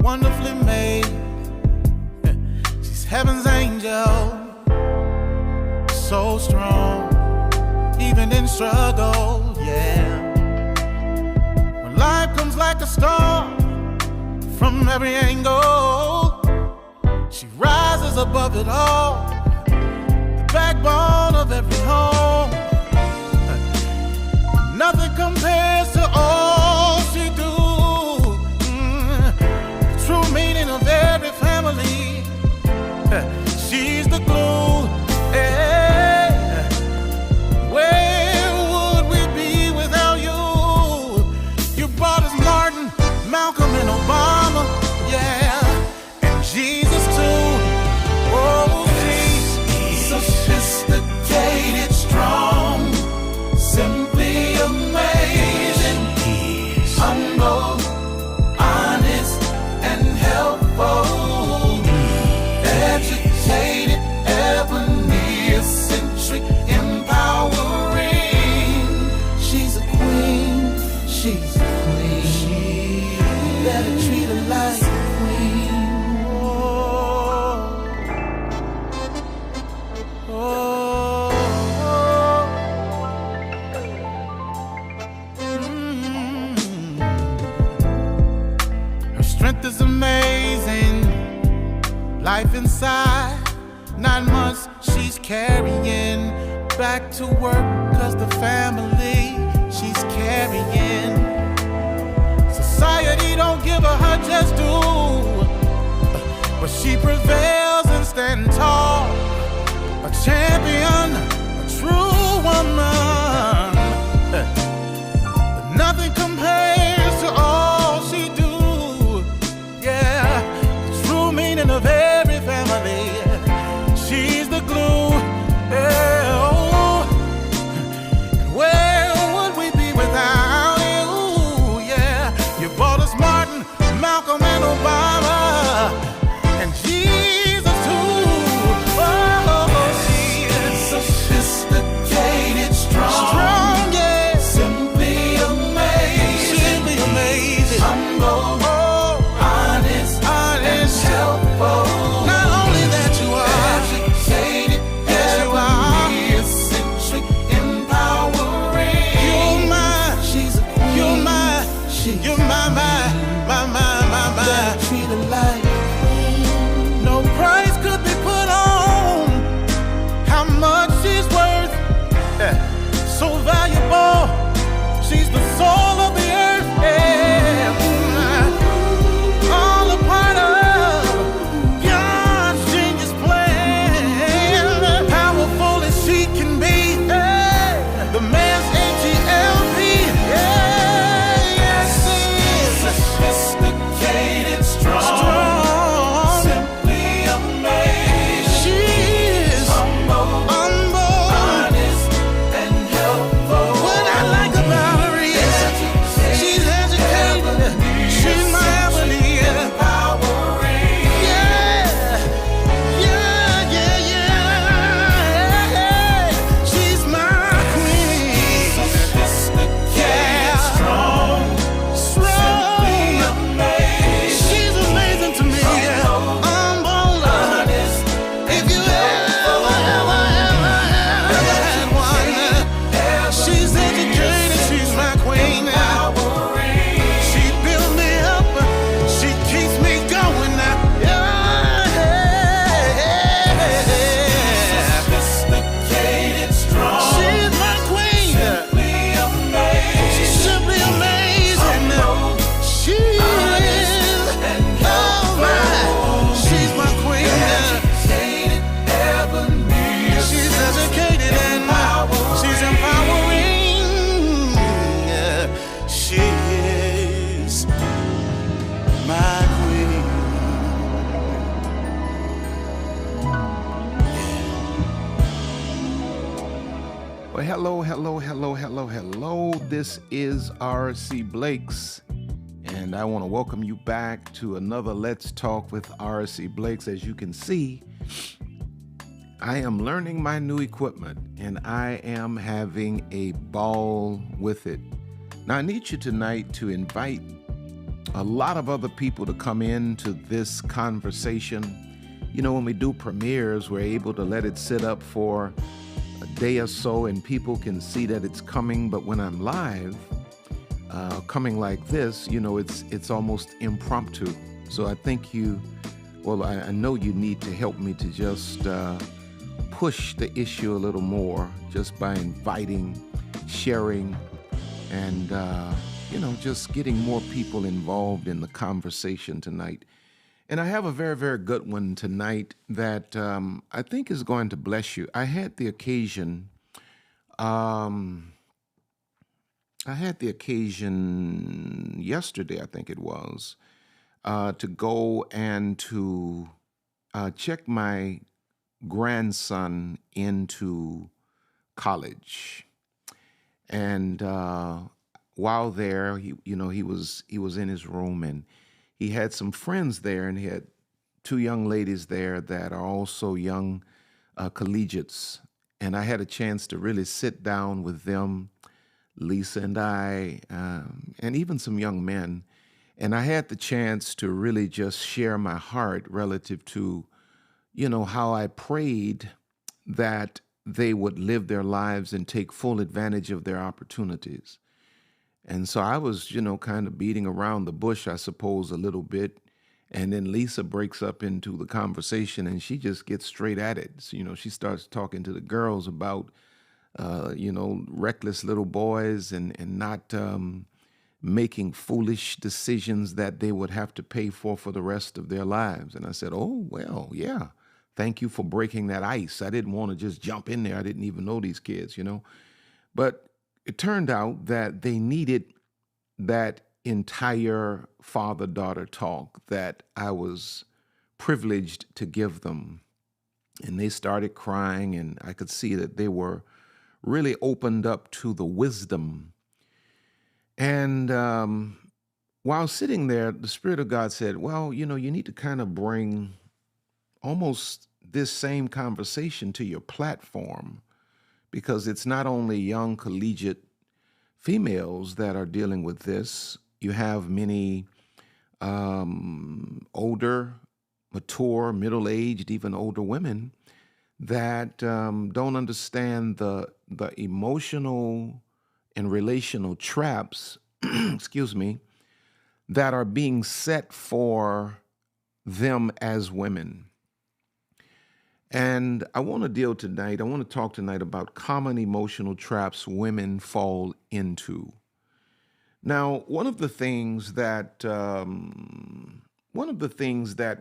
wonderfully made. She's heaven's angel, so strong, even in struggle, yeah. When life comes like a storm from every angle, she rises above it all, the backbone of every home. Nothing compares to all she do. The true meaning of every family. She's the glue. Yeah. Where would we be without you? You brought us Martin, Malcolm, and Obama. Yeah, and Jesus too. Oh, she's sophisticated, strong, simply amazing, humble, honest, and helpful, educated, ebony, eccentric, empowering. She's a queen, she's a queen. You better treat her like a queen. Oh, oh, Her strength is amazing. Life inside, 9 months she's carrying. Back to work, cause the family she's carrying. Society don't give her just due, but she prevails and stands tall. A champion, a true woman. But nothing compares to all she do. Yeah, the true meaning of every family. She's the glue. Yeah, oh. And where would we be without you? Yeah, you brought us Martin, Malcolm, and Obama, and Jesus too. Oh, she is sophisticated, strong, yeah, simply amazing, humble, honest, and helpful. Not only that you are educated, yes you are, eccentric, empowering. You're mine, she's a queen. You're mine, you're my. Treat her like no price could be put on how much she's worth. So valuable, she's the soul of the earth. Yeah. All a part of God's genius plan. Powerful as she can be, the man's H-E-L-P. Yes, sophisticated, strong, simply amazing. She is humble, honest, and helpful. What I like about her is she's educated. She's my ebony, empowering. Yeah. She's my queen. Sophisticated, strong, simply amazing. She's amazing to me. Humble, honest, if you ever had one. She's educated, she's my queen. She builds me up, she keeps me going. Sophisticated, strong, she's my queen. Simply amazing. She's simply amazing. She is, oh my, she's my queen. Educated, ebony, she's educated and she's empowering. She is my queen. Well, hello. This is RC Blakes, and I want to welcome you back to another Let's Talk with RC Blakes. As you can see, I am learning my new equipment, and I am having a ball with it. Now, I need you tonight to invite a lot of other people to come into this conversation. You know, when we do premieres, we're able to let it sit up for a day or so and people can see that it's coming. But when I'm live, coming like this, you know, it's almost impromptu. So I think I know you need to help me to just push the issue a little more just by inviting, sharing, and, just getting more people involved in the conversation tonight. And I have a very, very good one tonight that I think is going to bless you. I had the occasion yesterday, I think it was, to go and to check my grandson into college. And while there, he was in his room, and he had some friends there, and he had two young ladies there that are also young collegiates. And I had a chance to really sit down with them, Lisa and I, and even some young men. And I had the chance to really just share my heart relative to, how I prayed that they would live their lives and take full advantage of their opportunities. And so I was, kind of beating around the bush, I suppose, a little bit. And then Lisa breaks up into the conversation and she just gets straight at it. So, she starts talking to the girls about, reckless little boys and not making foolish decisions that they would have to pay for the rest of their lives. And I said, oh, well, yeah, thank you for breaking that ice. I didn't want to just jump in there. I didn't even know these kids, But it turned out that they needed that entire father-daughter talk that I was privileged to give them. And they started crying, and I could see that they were really opened up to the wisdom. And while sitting there, the Spirit of God said, well, you need to kind of bring almost this same conversation to your platform, because it's not only young collegiate females that are dealing with this. You have many older, mature, middle-aged, even older women that don't understand the emotional and relational traps, excuse me, that are being set for them as women. And I want to talk tonight about common emotional traps women fall into. Now, one of the things that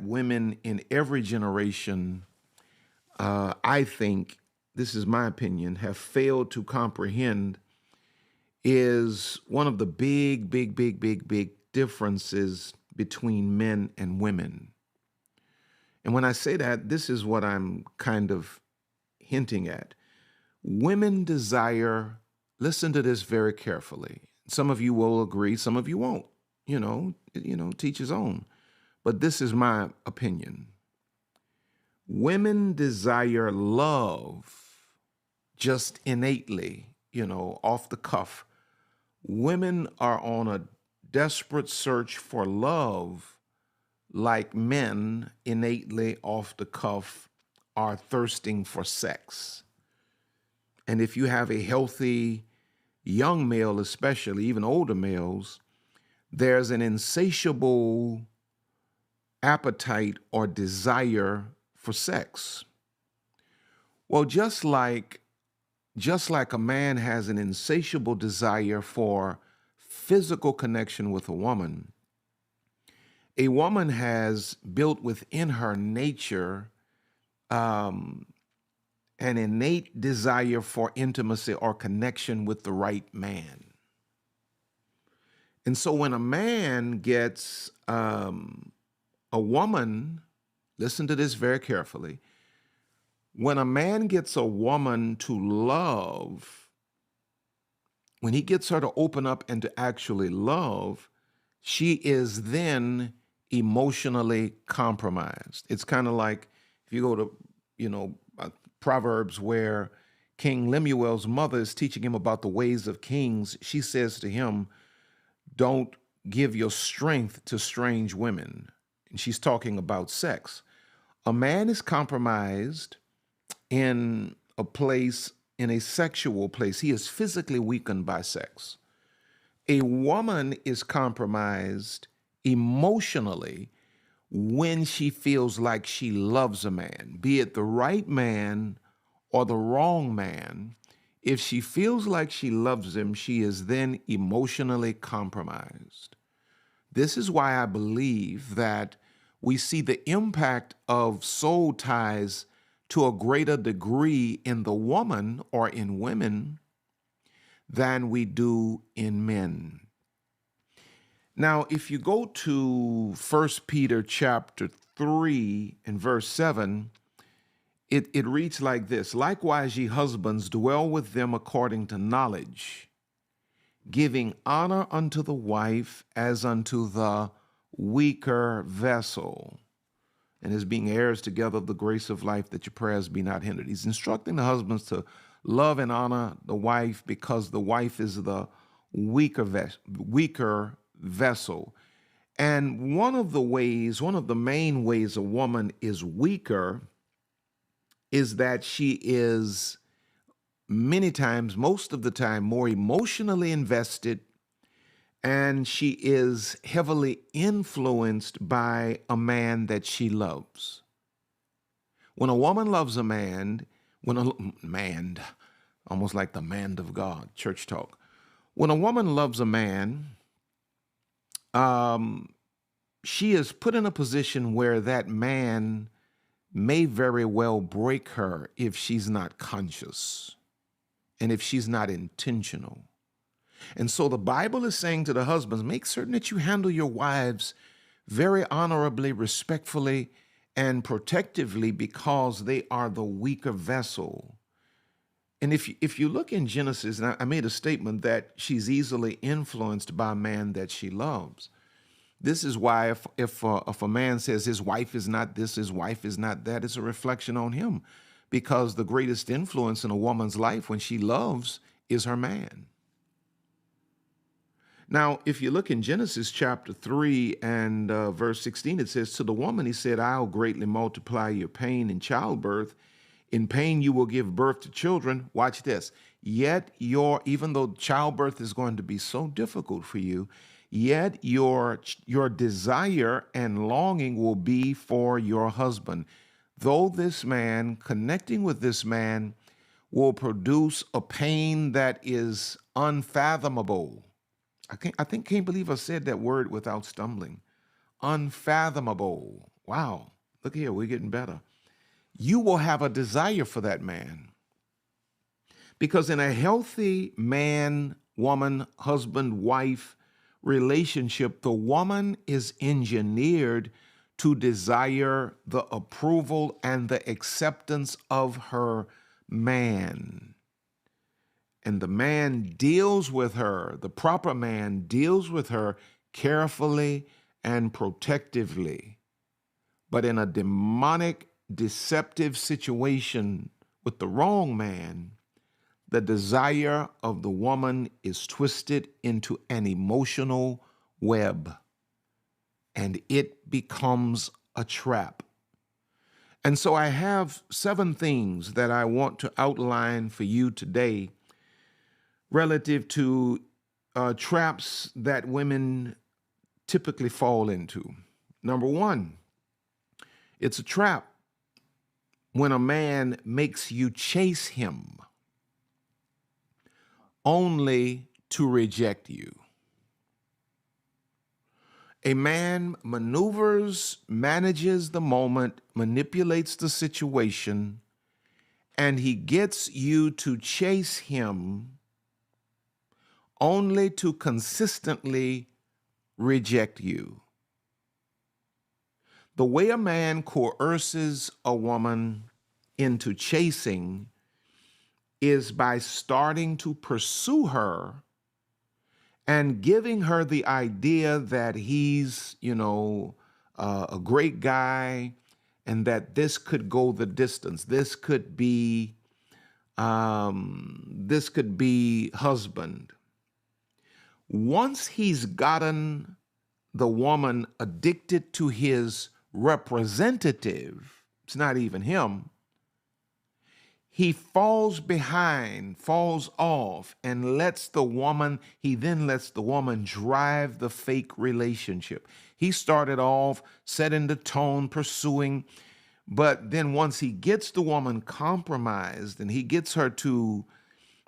women in every generation, I think, this is my opinion, have failed to comprehend is one of the big differences between men and women. And when I say that, this is what I'm kind of hinting at. Women desire, listen to this very carefully. Some of you will agree, some of you won't, teach his own. But this is my opinion. Women desire love just innately, off the cuff. Women are on a desperate search for love, like men innately off the cuff are thirsting for sex. And if you have a healthy young male, especially even older males, there's an insatiable appetite or desire for sex. Well, just like a man has an insatiable desire for physical connection with a woman has built within her nature an innate desire for intimacy or connection with the right man. And so when a man gets a woman, listen to this very carefully, when a man gets a woman to love, when he gets her to open up and to actually love, she is then emotionally compromised. It's kind of like if you go to, Proverbs, where King Lemuel's mother is teaching him about the ways of kings. She says to him, don't give your strength to strange women. And she's talking about sex. A man is compromised in a place, in a sexual place. He is physically weakened by sex. A woman is compromised emotionally when she feels like she loves a man, be it the right man or the wrong man. If she feels like she loves him, she is then emotionally compromised. This is why I believe that we see the impact of soul ties to a greater degree in the woman or in women than we do in men. Now, if you go to 1 Peter chapter 3 and verse 7, it reads like this: "Likewise, ye husbands, dwell with them according to knowledge, giving honor unto the wife as unto the weaker vessel, and as being heirs together of the grace of life, that your prayers be not hindered." He's instructing the husbands to love and honor the wife because the wife is the weaker vessel. And one of the main ways a woman is weaker is that she is many times, most of the time, more emotionally invested, and she is heavily influenced by a man that she loves. When a woman loves a man, almost like the man of God, church talk. When a woman loves a man, she is put in a position where that man may very well break her if she's not conscious and if she's not intentional. And so the Bible is saying to the husbands, make certain that you handle your wives very honorably, respectfully, and protectively, because they are the weaker vessel. And if you look in Genesis, and I made a statement that she's easily influenced by a man that she loves. This is why if a man says his wife is not this, his wife is not that, it's a reflection on him, because the greatest influence in a woman's life when she loves is her man. Now, if you look in Genesis chapter 3 and verse 16, it says, "To the woman he said, I'll greatly multiply your pain in childbirth. In pain you will give birth to children." Watch this. "Yet even though childbirth is going to be so difficult for you, yet your desire and longing will be for your husband. Though this man, connecting with this man, will produce a pain that is unfathomable." Can't believe I said that word without stumbling. Unfathomable. Wow. Look here, we're getting better. You will have a desire for that man. Because in a healthy man, woman, husband, wife relationship, the woman is engineered to desire the approval and the acceptance of her man. And the man deals with her, the proper man deals with her carefully and protectively. But in a demonic, deceptive situation with the wrong man, the desire of the woman is twisted into an emotional web, and it becomes a trap. And so I have 7 things that I want to outline for you today relative to traps that women typically fall into. Number 1, it's a trap when a man makes you chase him only to reject you. A man maneuvers, manages the moment, manipulates the situation, and he gets you to chase him only to consistently reject you. The way a man coerces a woman into chasing is by starting to pursue her and giving her the idea that he's, a great guy, and that this could go the distance. This could be husband. Once he's gotten the woman addicted to his representative, it's not even him, he falls behind, falls off, and he then lets the woman drive the fake relationship. He started off setting the tone, pursuing, but then once he gets the woman compromised and he gets her to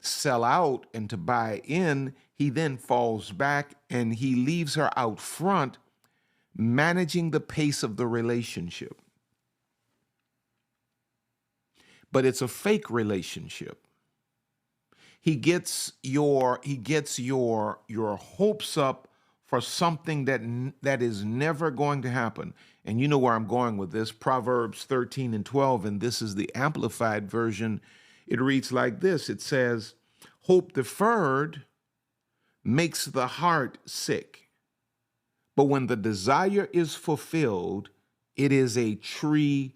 sell out and to buy in, he then falls back and he leaves her out front, managing the pace of the relationship. But it's a fake relationship. He gets your hopes up for something that is never going to happen. And you know where I'm going with this. Proverbs 13 and 12, and this is the amplified version. It reads like this. It says, hope deferred makes the heart sick, but when the desire is fulfilled, it is a tree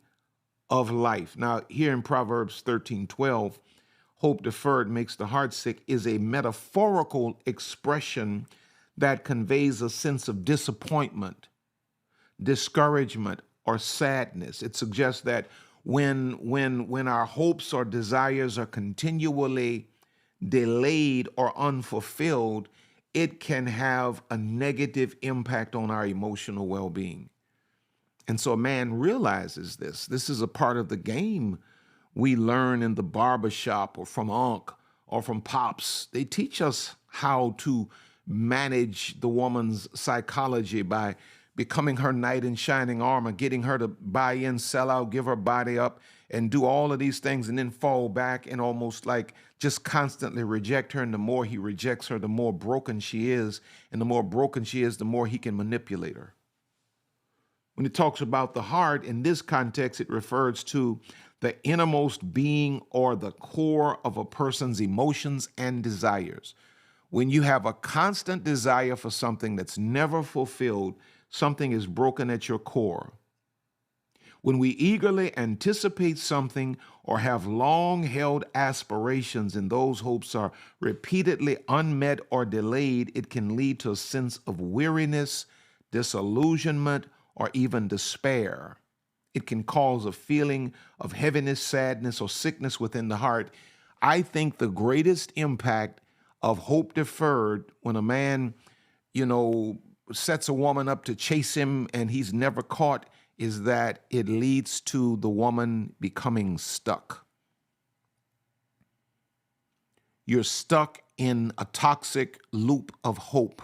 of life. Now, here in Proverbs 13:12, hope deferred makes the heart sick is a metaphorical expression that conveys a sense of disappointment, discouragement, or sadness. It suggests that when our hopes or desires are continually delayed or unfulfilled, it can have a negative impact on our emotional well-being. And so a man realizes this. This is a part of the game we learn in the barbershop or from Unc or from Pops. They teach us how to manage the woman's psychology by becoming her knight in shining armor, getting her to buy in, sell out, give her body up, and do all of these things and then fall back and almost like just constantly reject her. And the more he rejects her, the more broken she is. And the more broken she is, the more he can manipulate her. When it talks about the heart, in this context, it refers to the innermost being or the core of a person's emotions and desires. When you have a constant desire for something that's never fulfilled, something is broken at your core. When we eagerly anticipate something or have long-held aspirations and those hopes are repeatedly unmet or delayed, it can lead to a sense of weariness, disillusionment, or even despair. It can cause a feeling of heaviness, sadness, or sickness within the heart. I think the greatest impact of hope deferred, when a man, sets a woman up to chase him and he's never caught, is that it leads to the woman becoming stuck. You're stuck in a toxic loop of hope.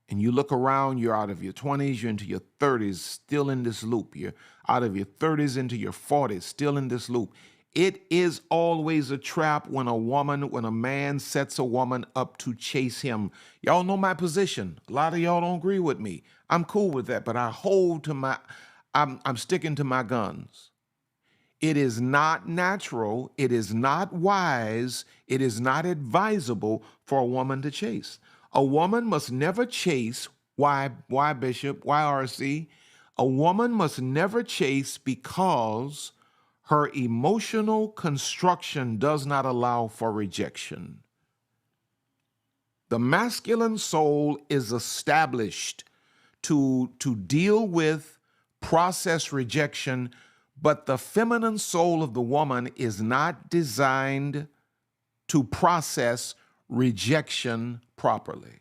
And you look around, you're out of your 20s, you're into your 30s, still in this loop. You're out of your 30s into your 40s, still in this loop. It is always a trap when a man sets a woman up to chase him. Y'all know my position. A lot of y'all don't agree with me. I'm cool with that, but I'm sticking to my guns. It is not natural. It is not wise. It is not advisable for a woman to chase. A woman must never chase. Why, Bishop? Why, RC? A woman must never chase because her emotional construction does not allow for rejection. The masculine soul is established to deal with, process rejection, but the feminine soul of the woman is not designed to process rejection properly.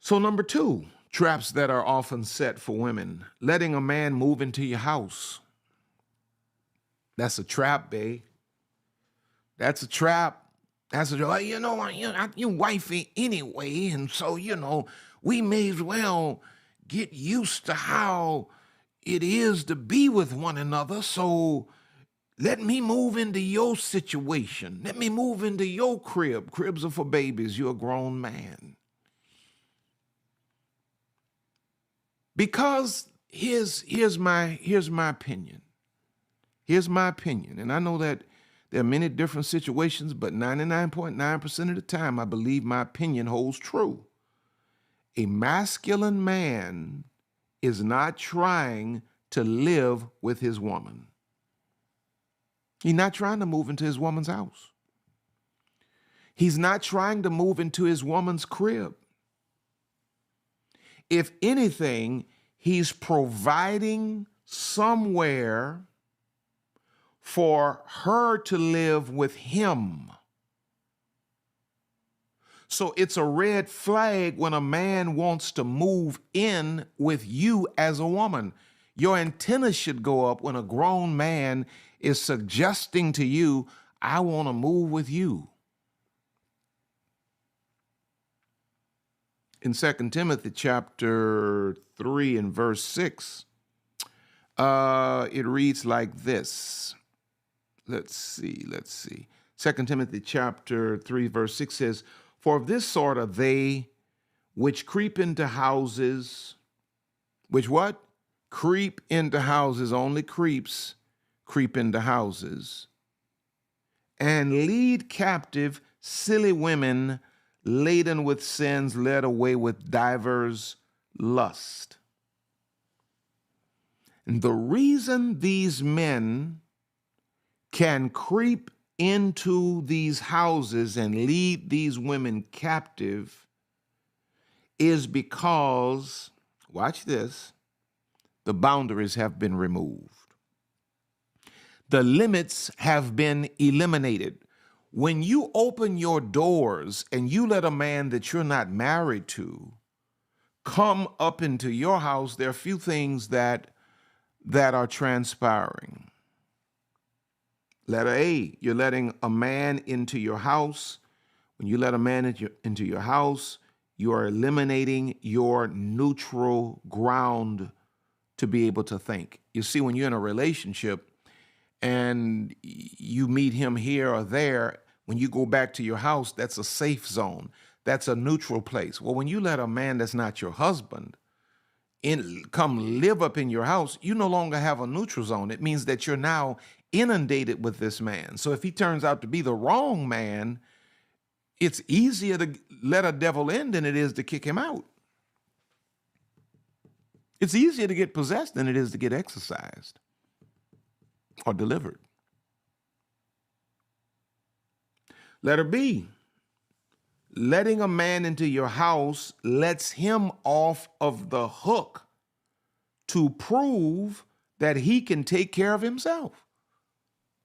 So number 2, traps that are often set for women. Letting a man move into your house. That's a trap, babe. That's a trap. That's a, you wifey anyway, and so, we may as well get used to how it is to be with one another, so let me move into your situation. Let me move into your crib. Cribs are for babies. You're a grown man. Because here's my opinion. Here's my opinion. And I know that there are many different situations, but 99.9% of the time, I believe my opinion holds true. A masculine man is not trying to live with his woman. He's not trying to move into his woman's house. He's not trying to move into his woman's crib. If anything, he's providing somewhere for her to live with him. So it's a red flag when a man wants to move in with you as a woman. Your antennas should go up when a grown man is suggesting to you, I want to move with you. In 2 Timothy chapter 3 and verse 6, it reads like this. Let's see. 2 Timothy chapter 3 verse 6 says, for of this sort are they which creep into houses, which what? Creep into houses, only creeps creep into houses, and lead captive silly women laden with sins, led away with divers lust. And the reason these men can creep into these houses and lead these women captive is because, watch this, the boundaries have been removed. The limits have been eliminated. When you open your doors and you let a man that you're not married to come up into your house, there are a few things that are transpiring. Letter A, you're letting a man into your house. When you let a man into your house, you are eliminating your neutral ground to be able to think. You see, when you're in a relationship and you meet him here or there, when you go back to your house, that's a safe zone. That's a neutral place. Well, when you let a man that's not your husband come live up in your house, you no longer have a neutral zone. It means that you're now inundated with this man. So if he turns out to be the wrong man, it's easier to let a devil in than it is to kick him out. It's easier to get possessed than it is to get exorcised or delivered. Letter B, letting a man into your house lets him off of the hook to prove that he can take care of himself.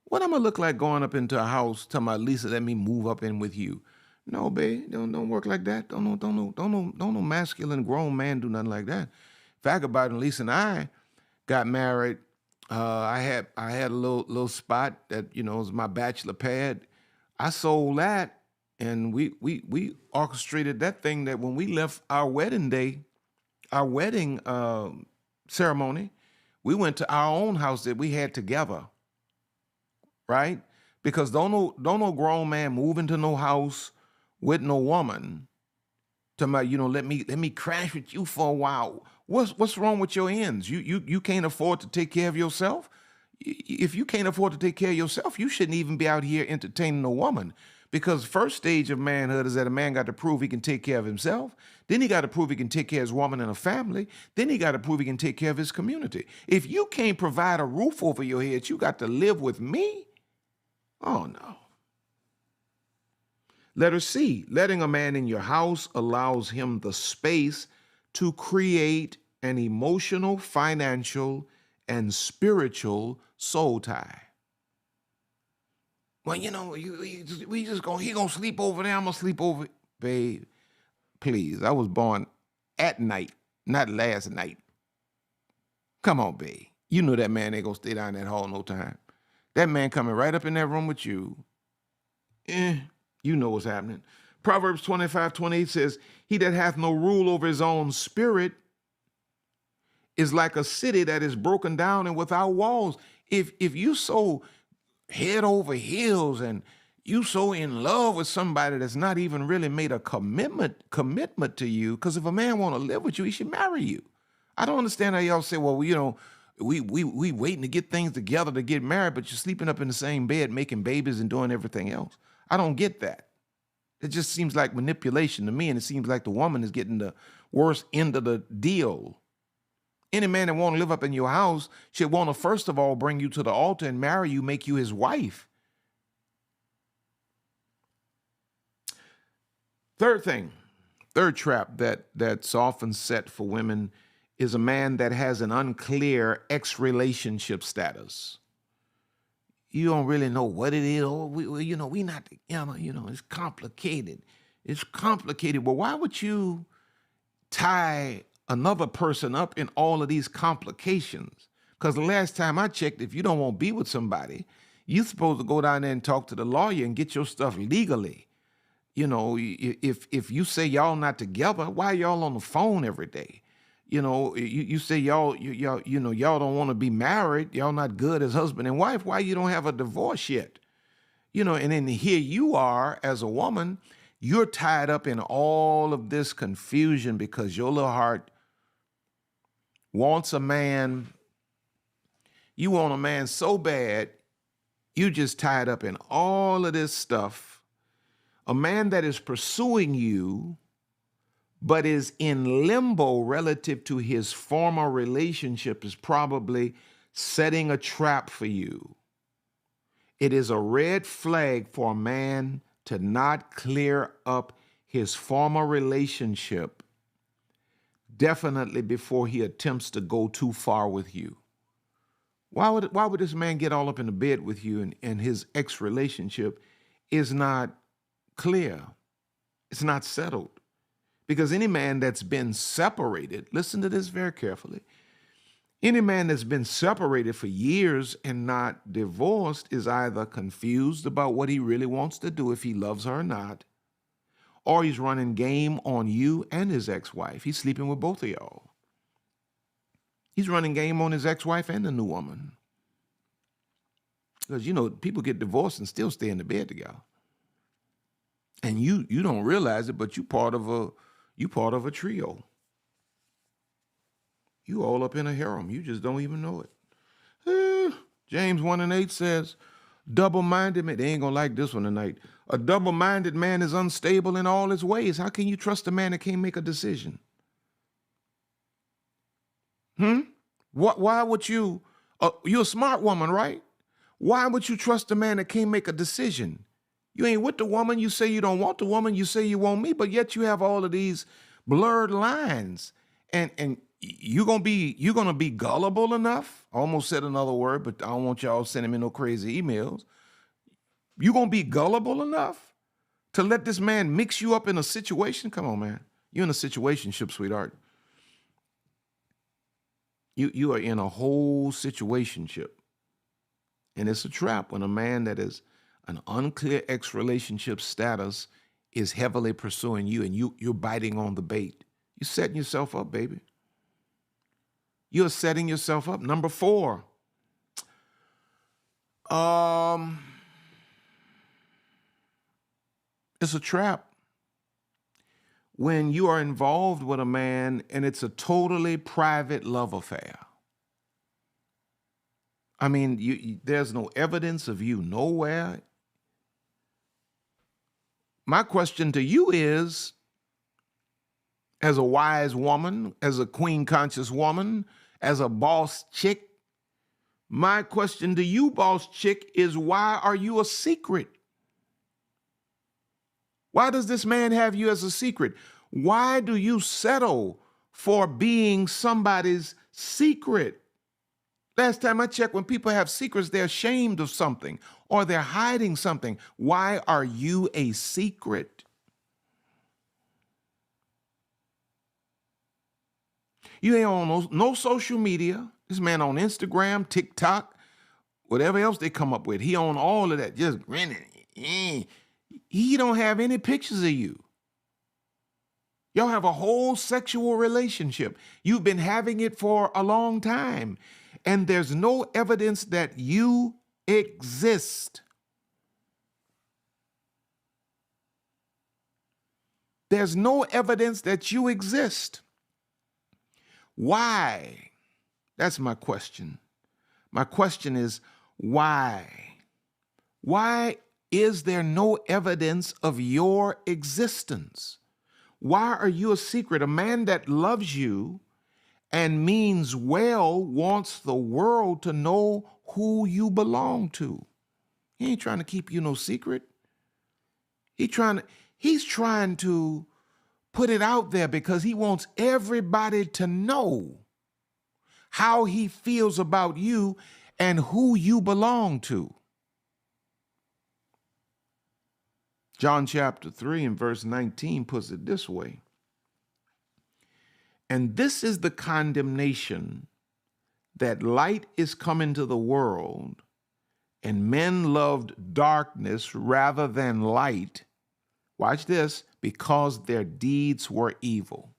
What am I look like going up into a house telling my Lisa, let me move up in with you? No, babe, don't work like that. Don't no masculine grown man do nothing like that. Fact about it, Lisa and I got married. I had a little spot that, was my bachelor pad. I sold that, and we orchestrated that thing that when we left our wedding day, our wedding ceremony, we went to our own house that we had together. Right? Because don't no grown man move into no house with no woman to my, let me crash with you for a while. What's wrong with your ends? You can't afford to take care of yourself? If you can't afford to take care of yourself, you shouldn't even be out here entertaining a woman. Because first stage of manhood is that a man got to prove he can take care of himself. Then he got to prove he can take care of his woman and a family. Then he got to prove he can take care of his community. If you can't provide a roof over your head, you got to live with me? Oh, no. Letter C, letting a man in your house allows him the space to create an emotional, financial, and spiritual soul tie. Well, he gonna sleep over there, I'm gonna sleep over. Babe, please, I was born at night, not last night. Come on, babe. You know that man ain't gonna stay down that hall no time. That man coming right up in that room with you. You know what's happening. Proverbs 25:28 says, he that hath no rule over his own spirit is like a city that is broken down and without walls. If you so head over heels and you so in love with somebody that's not even really made a commitment to you, because if a man want to live with you, he should marry you. I don't understand how y'all say, well, we waiting to get things together to get married, but you're sleeping up in the same bed, making babies and doing everything else. I don't get that. It just seems like manipulation to me, and it seems like the woman is getting the worst end of the deal. Any man that want to live up in your house should want to, first of all, bring you to the altar and marry you, make you his wife. Third thing, Third trap that's often set for women is a man that has an unclear ex-relationship status. You don't really know what it is. Oh, we not together. It's complicated. It's complicated. Well, why would you tie another person up in all of these complications? Because the last time I checked, if you don't want to be with somebody, you're supposed to go down there and talk to the lawyer and get your stuff legally. If you say y'all not together, why are y'all on the phone every day? You say y'all don't want to be married. Y'all not good as husband and wife. Why you don't have a divorce yet? And then here you are as a woman, you're tied up in all of this confusion because your little heart wants a man. You want a man so bad, you just tied up in all of this stuff. A man that is pursuing you, but is in limbo relative to his former relationship, is probably setting a trap for you. It is a red flag for a man to not clear up his former relationship, definitely before he attempts to go too far with you. Why would this man get all up in the bed with you and his ex-relationship is not clear? It's not settled. Because any man that's been separated, listen to this very carefully, any man that's been separated for years and not divorced is either confused about what he really wants to do, if he loves her or not, or he's running game on you and his ex-wife. He's sleeping with both of y'all. He's running game on his ex-wife and the new woman. Because, people get divorced and still stay in the bed together. And you don't realize it, but you part of a trio. You all up in a harem. You just don't even know it. James 1:8 says, double-minded man, they ain't gonna like this one tonight. A double-minded man is unstable in all his ways. How can you trust a man that can't make a decision? Why would you, you're a smart woman, right? Why would you trust a man that can't make a decision? You ain't with the woman. You say you don't want the woman. You say you want me, but yet you have all of these blurred lines. And you're gonna be gullible enough. I almost said another word, but I don't want y'all sending me no crazy emails. You're gonna be gullible enough to let this man mix you up in a situation? Come on, man. You're in a situationship, sweetheart. You are in a whole situationship. And it's a trap when a man that is an unclear ex-relationship status is heavily pursuing you and you're biting on the bait. You're setting yourself up, baby. You're setting yourself up. Number 4. It's a trap when you are involved with a man and it's a totally private love affair. I mean, there's no evidence of you nowhere. My question to you is, as a wise woman, as a queen conscious woman, as a boss chick, my question to you, boss chick, is why are you a secret? Why does this man have you as a secret? Why do you settle for being somebody's secret? Last time I checked, when people have secrets, they're ashamed of something or they're hiding something. Why are you a secret? You ain't on no social media. This man on Instagram, TikTok, whatever else they come up with. He on all of that, just grinning. He don't have any pictures of you. Y'all have a whole sexual relationship. You've been having it for a long time. And there's no evidence that you exist. There's no evidence that you exist. Why? That's my question. My question is, why? Why is there no evidence of your existence? Why are you a secret? A man that loves you and means well wants the world to know who you belong to. He ain't trying to keep you no secret. He's trying to put it out there because he wants everybody to know how he feels about you and who you belong to. John chapter 3 and verse 19 puts it this way. And this is the condemnation, that light is come into the world, and men loved darkness rather than light. Watch this, because their deeds were evil.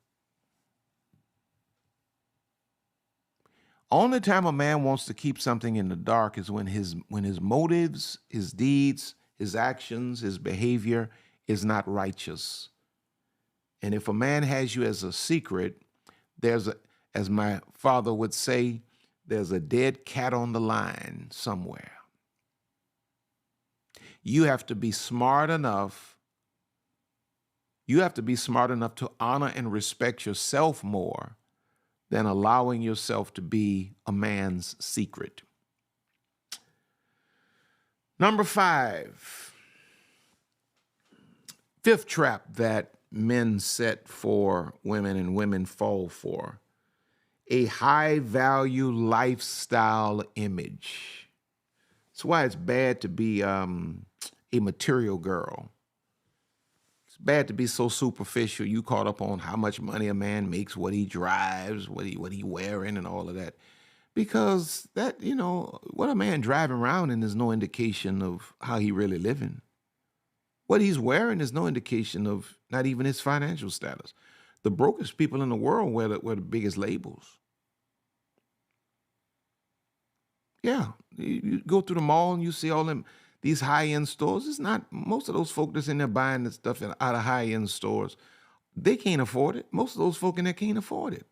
Only time a man wants to keep something in the dark is when his motives, his deeds, his actions, his behavior is not righteous. And if a man has you as a secret, there's a, as my father would say, there's a dead cat on the line somewhere. You have to be smart enough. You have to be smart enough to honor and respect yourself more than allowing yourself to be a man's secret. Number 5, fifth trap that men set for women and women fall for: a high-value lifestyle image. That's why it's bad to be a material girl. It's bad to be so superficial. You caught up on how much money a man makes, what he drives, what he wearing, and all of that. Because that, you know, what a man driving around in is no indication of how he really living. What he's wearing is no indication of not even his financial status. The brokest people in the world wear the biggest labels. Yeah, you go through the mall and you see all these high-end stores. It's not, most of those folk that's in there buying this stuff out of high-end stores, they can't afford it. Most of those folk in there can't afford it.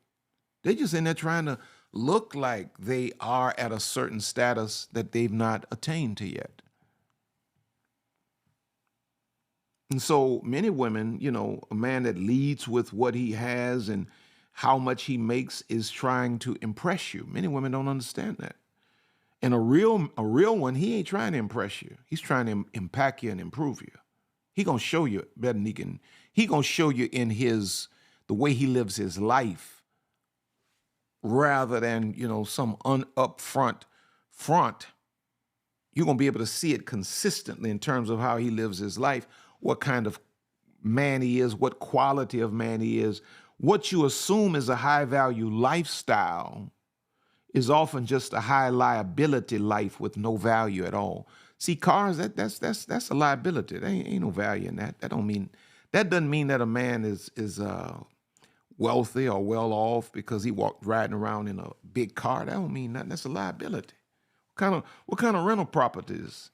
They're just in there trying to look like they are at a certain status that they've not attained to yet. And so many women, you know, a man that leads with what he has and how much he makes is trying to impress you. Many women don't understand that. And a real one, he ain't trying to impress you. He's trying to impact you and improve you. He gonna show you better than he can. He gonna show you in the way he lives his life, rather than, you know, some upfront front. You're gonna be able to see it consistently in terms of how he lives his life, what kind of man he is, what quality of man he is. What you assume is a high-value lifestyle is often just a high liability life with no value at all. See, cars, that's a liability. There ain't no value in that. That doesn't mean that a man is wealthy or well off because he riding around in a big car. That don't mean nothing. That's a liability. What kind of rental properties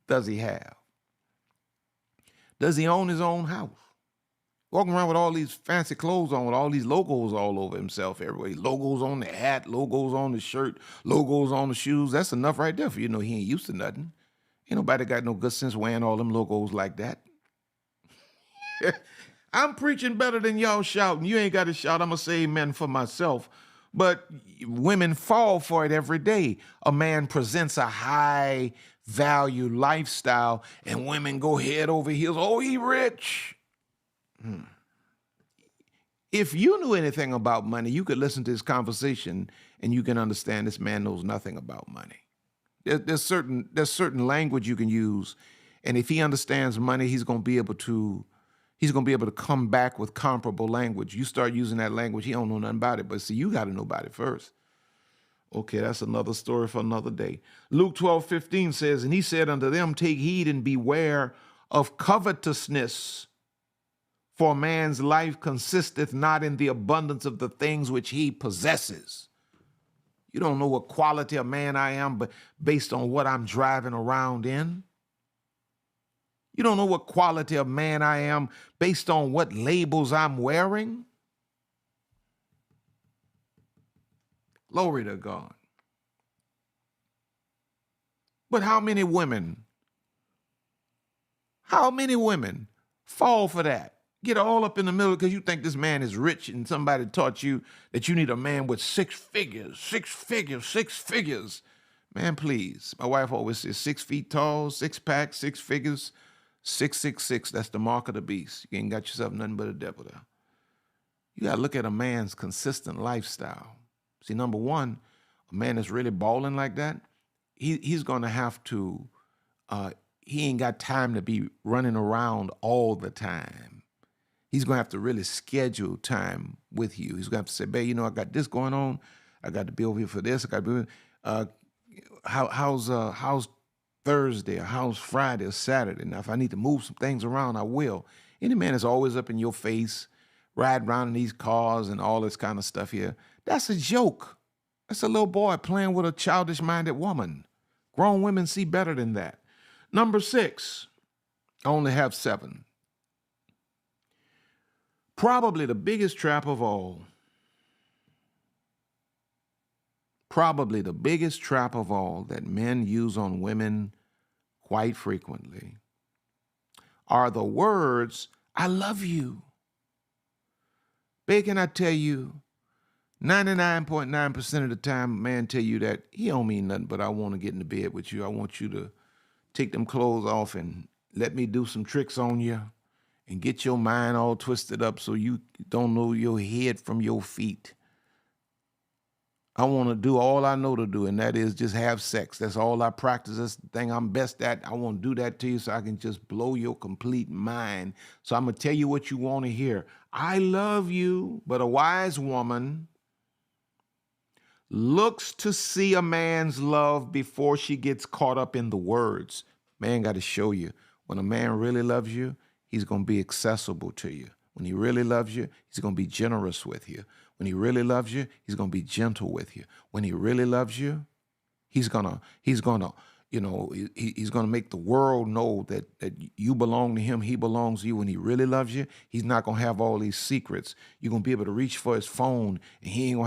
does he have? Does he own his own house? Walking around with all these fancy clothes on, with all these logos all over himself everywhere. Logos on the hat, logos on the shirt, logos on the shoes. That's enough right there for you to know he ain't used to nothing. Ain't nobody got no good sense wearing all them logos like that. I'm preaching better than y'all shouting. You ain't got to shout. I'm going to say amen for myself. But women fall for it every day. A man presents a high value lifestyle and women go head over heels. Oh, he rich. If you knew anything about money, you could listen to this conversation and you can understand this man knows nothing about money. There's certain language you can use, and if he understands money, he's going to be able to come back with comparable language. You start using that language, he don't know nothing about it. But see, you got to know about it first. Okay, that's another story for another day. Luke 12:15 says, and he said unto them, take heed and beware of covetousness. For a man's life consisteth not in the abundance of the things which he possesses. You don't know what quality of man I am, but based on what I'm driving around in. You don't know what quality of man I am based on what labels I'm wearing. Glory to God. But how many women fall for that? Get all up in the middle because you think this man is rich and somebody taught you that you need a man with six figures. Man, please. My wife always says 6 feet tall, 6-pack, 6 figures, 666. That's the mark of the beast. You ain't got yourself nothing but a devil there. You got to look at a man's consistent lifestyle. See, number one, a man that's really balling like that, he's going to have to, he ain't got time to be running around all the time. He's going to have to really schedule time with you. He's going to have to say, babe, you know, I got this going on. I got to be over here for this. I got to be, how's Thursday or how's Friday or Saturday? Now, if I need to move some things around, I will. Any man is always up in your face, riding around in these cars and all this kind of stuff here. That's a joke. That's a little boy playing with a childish-minded woman. Grown women see better than that. Number 6, I only have 7. Probably the biggest trap of all. Probably the biggest trap of all that men use on women quite frequently are the words, I love you. Babe, can I tell you, 99.9% of the time, a man tell you that he don't mean nothing, but I want to get in the bed with you. I want you to take them clothes off and let me do some tricks on you and get your mind all twisted up so you don't know your head from your feet. I want to do all I know to do, and that is just have sex. That's all I practice. That's the thing I'm best at. I want to do that to you so I can just blow your complete mind. So I'm going to tell you what you want to hear. I love you. But a wise woman looks to see a man's love before she gets caught up in the words. Man got to show you. When a man really loves you, he's going to be accessible to you. When he really loves you, he's going to be generous with you. When he really loves you, he's going to be gentle with you. When he really loves you, he's gonna, you know, he's gonna make the world know that you belong to him, he belongs to you. When he really loves you, he's not gonna have all these secrets. You're gonna be able to reach for his phone, and he ain't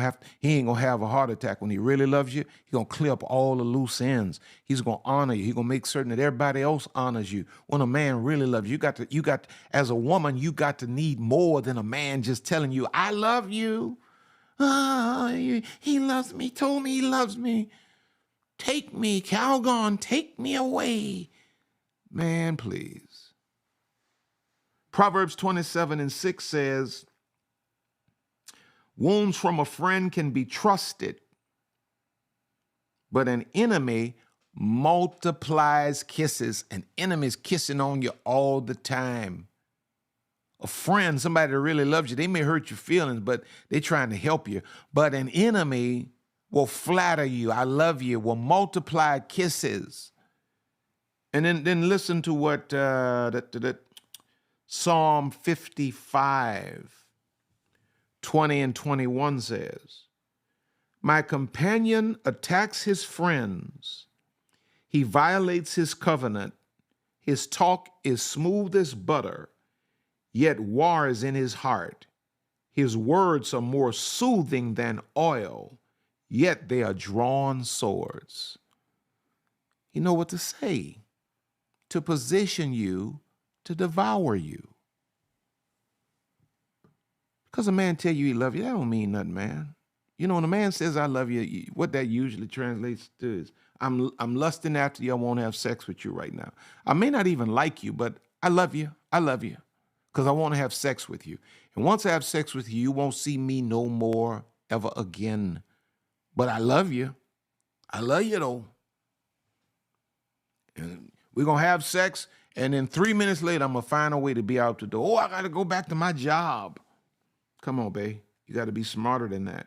gonna have a heart attack. When he really loves you, he's gonna clear up all the loose ends. He's gonna honor you. He's gonna make certain that everybody else honors you. When a man really loves you, you got as a woman, you got to need more than a man just telling you, I love you. He loves me, told me he loves me. Take me, Calgon, take me away. Man, please. Proverbs 27:6 says, wounds from a friend can be trusted, but an enemy multiplies kisses. An enemy's kissing on you all the time. A friend, somebody that really loves you, they may hurt your feelings, but they're trying to help you. But an enemy will flatter you. I love you, will multiply kisses. And then listen to what Psalm 55, 20 and 21 says. My companion attacks his friends. He violates his covenant. His talk is smooth as butter, yet war is in his heart. His words are more soothing than oil, yet they are drawn swords. You know what to say to position you to devour you. Because a man tell you he love you, that don't mean nothing, man. You know, when a man says I love you, what that usually translates to is I'm lusting after you. I want to have sex with you right now. I may not even like you, but I love you. I love you because I want to have sex with you. And once I have sex with you, you won't see me no more ever again. But I love you. I love you, though. And we're going to have sex, and then 3 minutes later, I'm going to find a way to be out the door. Oh, I got to go back to my job. Come on, babe. You got to be smarter than that.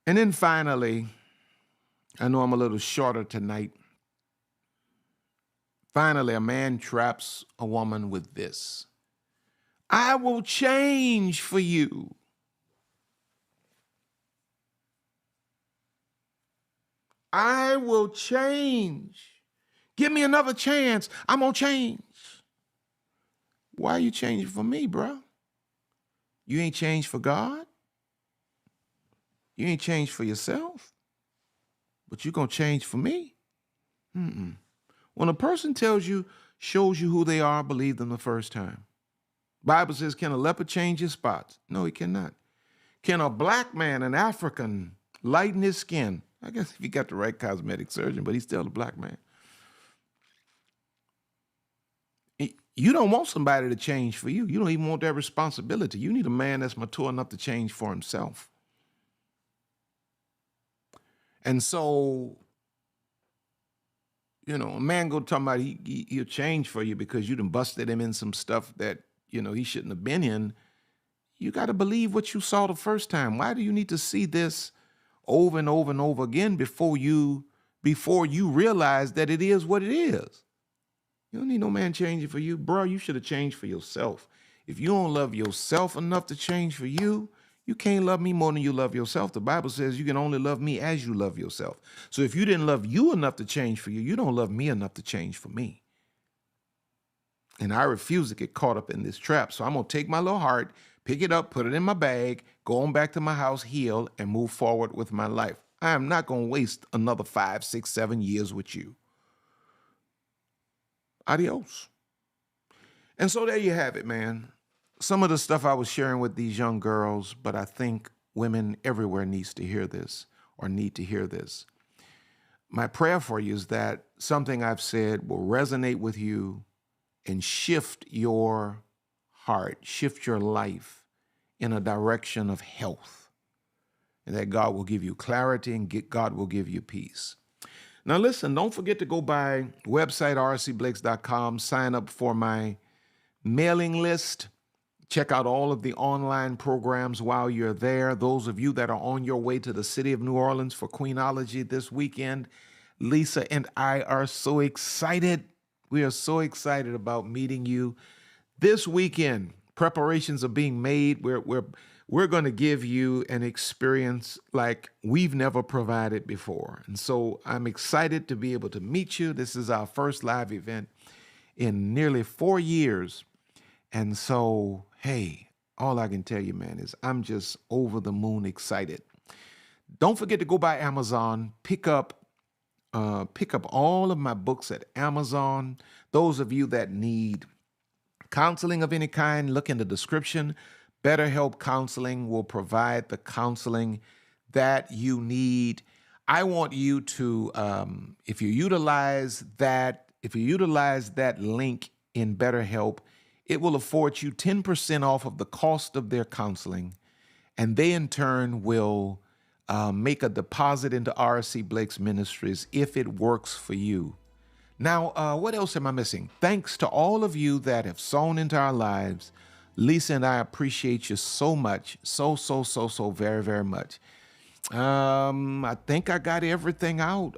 And then finally, I know I'm a little shorter tonight. Finally, a man traps a woman with this. I will change for you. I will change. Give me another chance. I'm going to change. Why are you changing for me, bro? You ain't changed for God. You ain't changed for yourself. But you're going to change for me. When a person tells you, shows you who they are, believe them the first time. Bible says, can a leopard change his spots? No, he cannot. Can a black man, an African, lighten his skin? I guess if he got the right cosmetic surgeon, but he's still a black man. You don't want somebody to change for you. You don't even want that responsibility. You need a man that's mature enough to change for himself. And so, you know, a man go talking about he'll change for you because you done busted him in some stuff that, you know, he shouldn't have been in. You got to believe what you saw the first time. Why do you need to see this over and over and over again before you realize that it is what it is? You don't need no man changing for you. Bro, you should have changed for yourself. If you don't love yourself enough to change for you, you can't love me more than you love yourself. The Bible says you can only love me as you love yourself. So if you didn't love you enough to change for you, you don't love me enough to change for me. And I refuse to get caught up in this trap. So I'm going to take my little heart, pick it up, put it in my bag, go on back to my house, heal, and move forward with my life. I am not going to waste another 5, 6, 7 years with you. Adios. And so there you have it, man. Some of the stuff I was sharing with these young girls, but I think women everywhere needs to hear this or need to hear this. My prayer for you is that something I've said will resonate with you and shift your heart, shift your life in a direction of health, and that God will give you clarity and God will give you peace. Now, listen, don't forget to go by website rcblakes.com, sign up for my mailing list. Check out all of the online programs while you're there. Those of you that are on your way to the city of New Orleans for Queenology this weekend, Lisa and I are so excited. We are so excited about meeting you this weekend. Preparations are being made. We're going to give you an experience like we've never provided before. And so I'm excited to be able to meet you. This is our first live event in nearly 4 years. And so, hey, all I can tell you, man, is I'm just over the moon excited. Don't forget to go by Amazon, pick up all of my books at Amazon. Those of you that need counseling of any kind, look in the description. BetterHelp Counseling will provide the counseling that you need. I want you to, if you utilize that link in BetterHelp, it will afford you 10% off of the cost of their counseling, and they in turn will make a deposit into RC Blakes Ministries if it works for you. Now, what else am I missing? Thanks to all of you that have sown into our lives. Lisa and I appreciate you so much, so very, very much. I think I got everything out.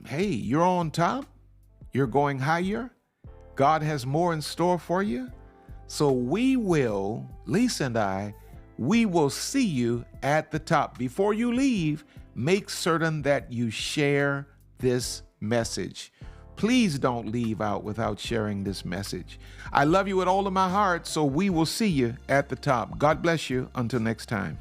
Hey, you're on top. You're going higher. God has more in store for you. So Lisa and I, we will see you at the top. Before you leave, make certain that you share this message. Please don't leave out without sharing this message. I love you with all of my heart, so we will see you at the top. God bless you. Until next time.